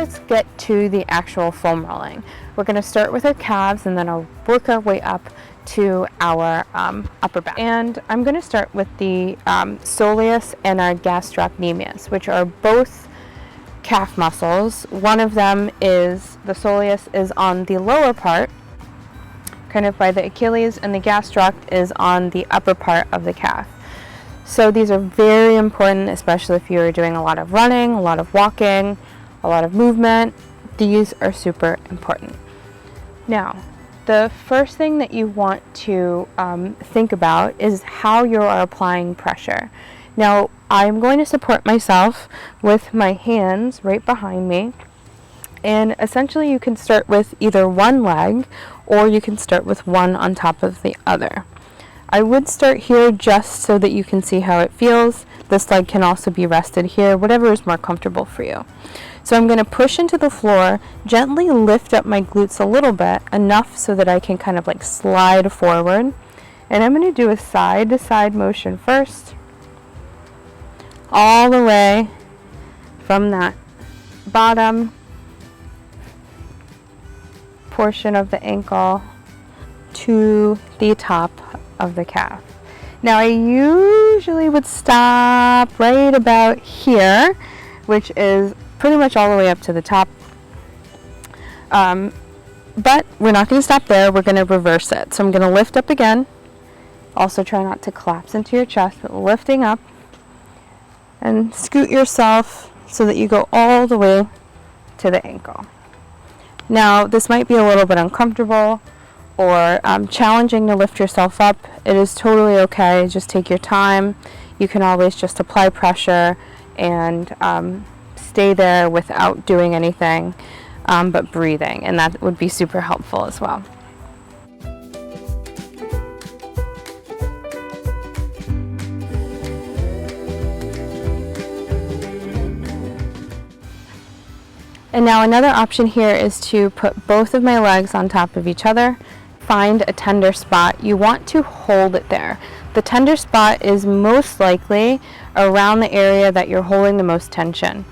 let's get to the actual foam rolling. We're going to start with our calves and then I'll work our way up to our upper back. And I'm going to start with the soleus and our gastrocnemius, which are both calf muscles. One of them is, the soleus is on the lower part, kind of by the Achilles, and the gastroc is on the upper part of the calf. So these are very important, especially if you're doing a lot of running, a lot of walking, a lot of movement. These are super important. Now, the first thing that you want to think about is how you are applying pressure. Now, I'm going to support myself with my hands right behind me. And essentially you can start with either one leg or you can start with one on top of the other. I would start here just so that you can see how it feels. This leg can also be rested here, whatever is more comfortable for you. So I'm going to push into the floor, gently lift up my glutes a little bit, enough so that I can kind of like slide forward. And I'm going to do a side to side motion first, all the way from that bottom portion of the ankle to the top of the calf. Now I usually would stop right about here, which is pretty much all the way up to the top. But we're not going to stop there, we're going to reverse it. So I'm going to lift up again. Also try not to collapse into your chest, but lifting up and scoot yourself so that you go all the way to the ankle. Now this might be a little bit uncomfortable or challenging to lift yourself up. It is totally okay. Just take your time. You can always just apply pressure and stay there without doing anything but breathing, and that would be super helpful as well. And now another option here is to put both of my legs on top of each other. Find a tender spot. You want to hold it there. The tender spot is most likely around the area that you're holding the most tension.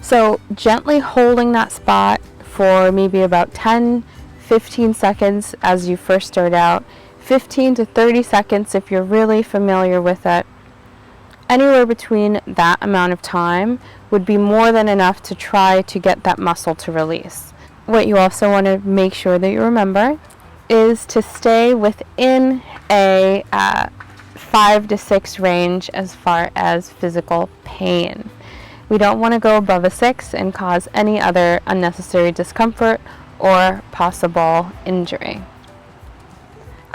So gently holding that spot for maybe about 10-15 seconds as you first start out, 15 to 30 seconds if you're really familiar with it. Anywhere between that amount of time would be more than enough to try to get that muscle to release. What you also want to make sure that you remember is to stay within a 5 to 6 range as far as physical pain. We don't want to go above a 6 and cause any other unnecessary discomfort or possible injury.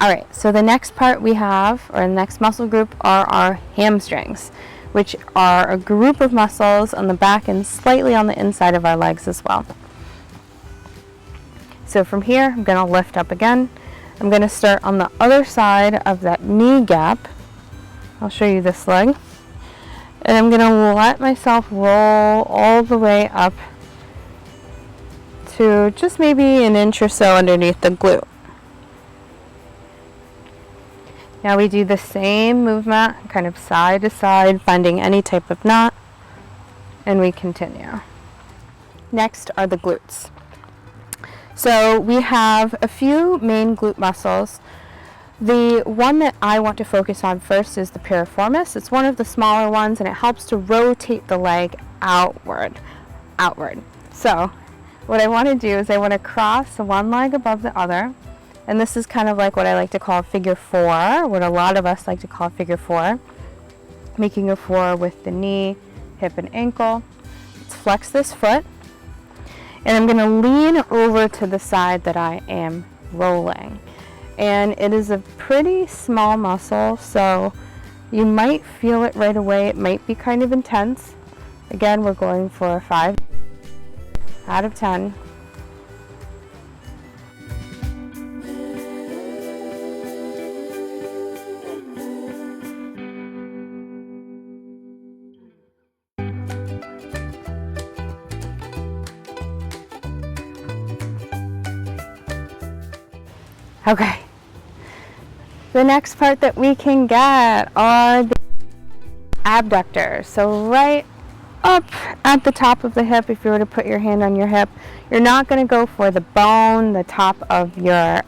Alright, so the next part we have, or the next muscle group, are our hamstrings, which are a group of muscles on the back and slightly on the inside of our legs as well. So from here, I'm going to lift up again. I'm going to start on the other side of that knee gap. I'll show you this leg. And I'm going to let myself roll all the way up to just maybe an inch or so underneath the glute. Now we do the same movement, kind of side to side, finding any type of knot, and we continue. Next are the glutes. So we have a few main glute muscles. The one that I want to focus on first is the piriformis. It's one of the smaller ones and it helps to rotate the leg outward. So what I want to do is I want to cross one leg above the other. And this is kind of like what I like to call figure 4, what a lot of us like to call figure 4. Making a 4 with the knee, hip, and ankle. Let's flex this foot. And I'm going to lean over to the side that I am rolling. And it is a pretty small muscle, so you might feel it right away. It might be kind of intense. Again, we're going for a 5 out of 10. Okay, the next part that we can get are the abductors. So right up at the top of the hip. If you were to put your hand on your hip, you're not going to go for the bone, the top of your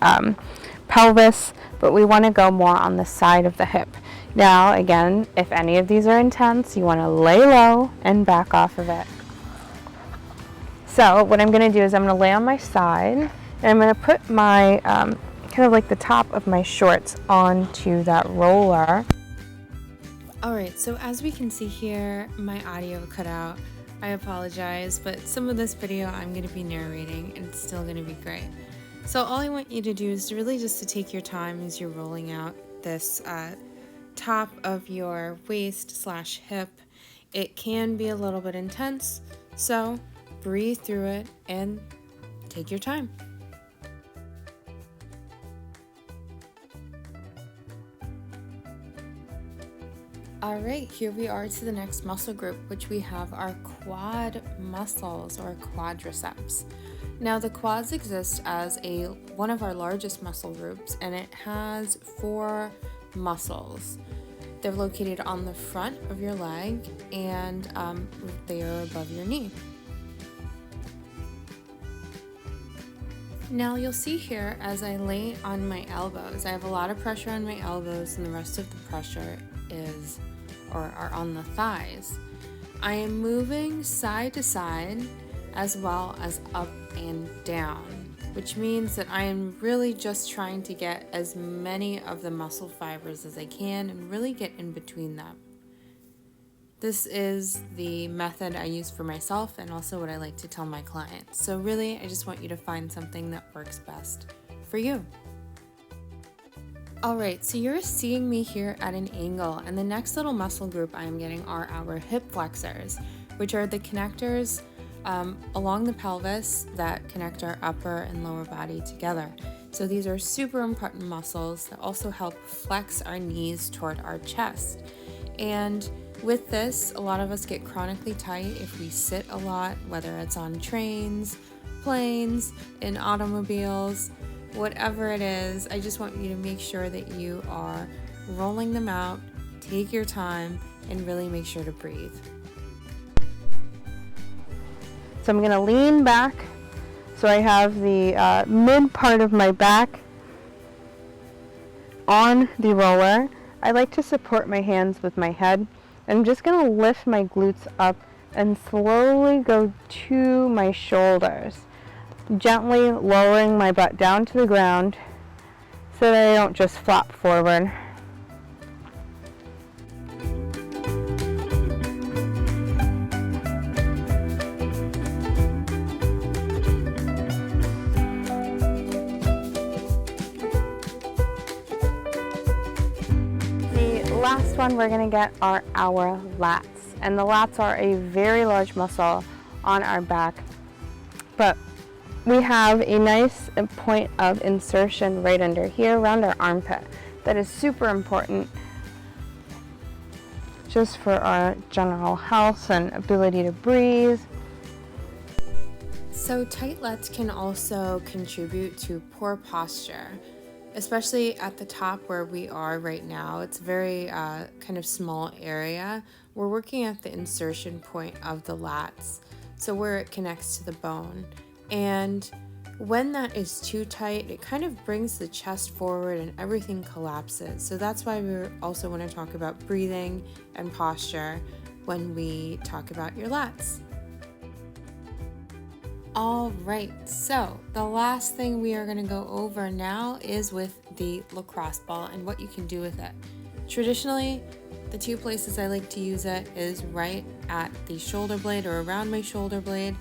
pelvis, but we want to go more on the side of the hip. Now, again, if any of these are intense, you want to lay low and back off of it. So what I'm going to do is I'm going to lay on my side, and I'm going to put my kind of like the top of my shorts onto that roller. Alright, so as we can see here, my audio cut out. I apologize, but some of this video I'm going to be narrating, and it's still going to be great. So all I want you to do is really just to take your time as you're rolling out this top of your waist/hip. It can be a little bit intense, so breathe through it and take your time. Alright, here we are to the next muscle group, which we have our quad muscles or quadriceps. Now the quads exist as one of our largest muscle groups, and it has 4 muscles. They're located on the front of your leg, and they are above your knee. Now you'll see here as I lay on my elbows, I have a lot of pressure on my elbows, and the rest of the pressure are on the thighs. I am moving side to side as well as up and down, which means that I am really just trying to get as many of the muscle fibers as I can and really get in between them. This is the method I use for myself and also what I like to tell my clients. So really, I just want you to find something that works best for you. Alright, so you're seeing me here at an angle, and the next little muscle group I'm getting are our hip flexors, which are the connectors along the pelvis that connect our upper and lower body together. So these are super important muscles that also help flex our knees toward our chest. And with this, a lot of us get chronically tight if we sit a lot, whether it's on trains, planes, in automobiles, whatever it is. I just want you to make sure that you are rolling them out, take your time, and really make sure to breathe. So I'm going to lean back so I have the mid part of my back on the roller. I like to support my hands with my head. I'm just going to lift my glutes up and slowly go to my shoulders, gently lowering my butt down to the ground so that I don't just flop forward. Last one we're going to get are our lats, and the lats are a very large muscle on our back, but we have a nice point of insertion right under here around our armpit that is super important just for our general health and ability to breathe. So tight lats can also contribute to poor posture, especially at the top where we are right now. It's a very kind of small area. We're working at the insertion point of the lats, so where it connects to the bone. And when that is too tight, it kind of brings the chest forward and everything collapses. So that's why we also want to talk about breathing and posture when we talk about your lats. All right, so the last thing we are going to go over now is with the lacrosse ball and what you can do with it. Traditionally, the 2 places I like to use it is right at the shoulder blade or around my shoulder blade,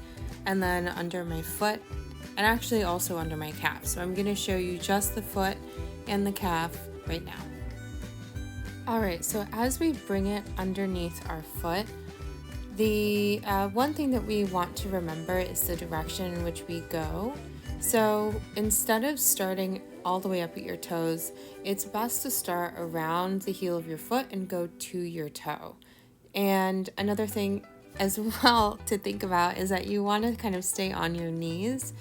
and then under my foot, and actually also under my calf. So I'm going to show you just the foot and the calf right now. All right, so as we bring it underneath our foot, the one thing that we want to remember is the direction in which we go. So instead of starting all the way up at your toes, it's best to start around the heel of your foot and go to your toe. And another thing as well to think about is that you want to kind of stay on your knees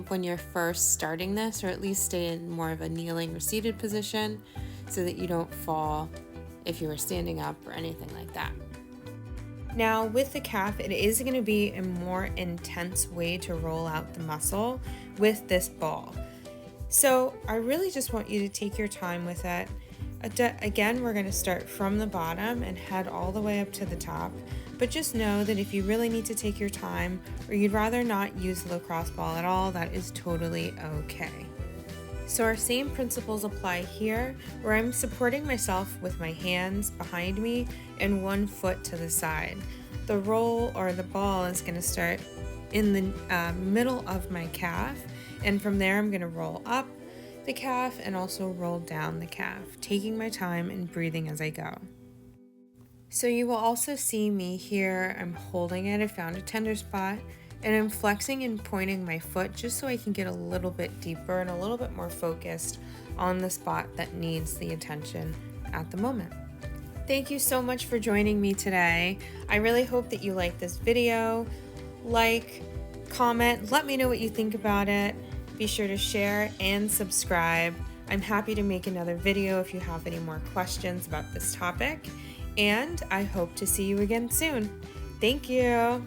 when you're first starting this, or at least stay in more of a kneeling or seated position so that you don't fall if you were standing up or anything like that. Now with the calf, it is going to be a more intense way to roll out the muscle with this ball. So I really just want you to take your time with it. Again, we're going to start from the bottom and head all the way up to the top. But just know that if you really need to take your time, or you'd rather not use the lacrosse ball at all, that is totally okay. So our same principles apply here, where I'm supporting myself with my hands behind me and one foot to the side. The roll or the ball is going to start in the middle of my calf, and from there I'm going to roll up the calf and also roll down the calf, taking my time and breathing as I go. So you will also see me here, I'm holding it, I found a tender spot, and I'm flexing and pointing my foot just so I can get a little bit deeper and a little bit more focused on the spot that needs the attention at the moment. Thank you so much for joining me today. I really hope that you like this video. Like, comment, let me know what you think about it. Be sure to share and subscribe. I'm happy to make another video if you have any more questions about this topic, and I hope to see you again soon. Thank you.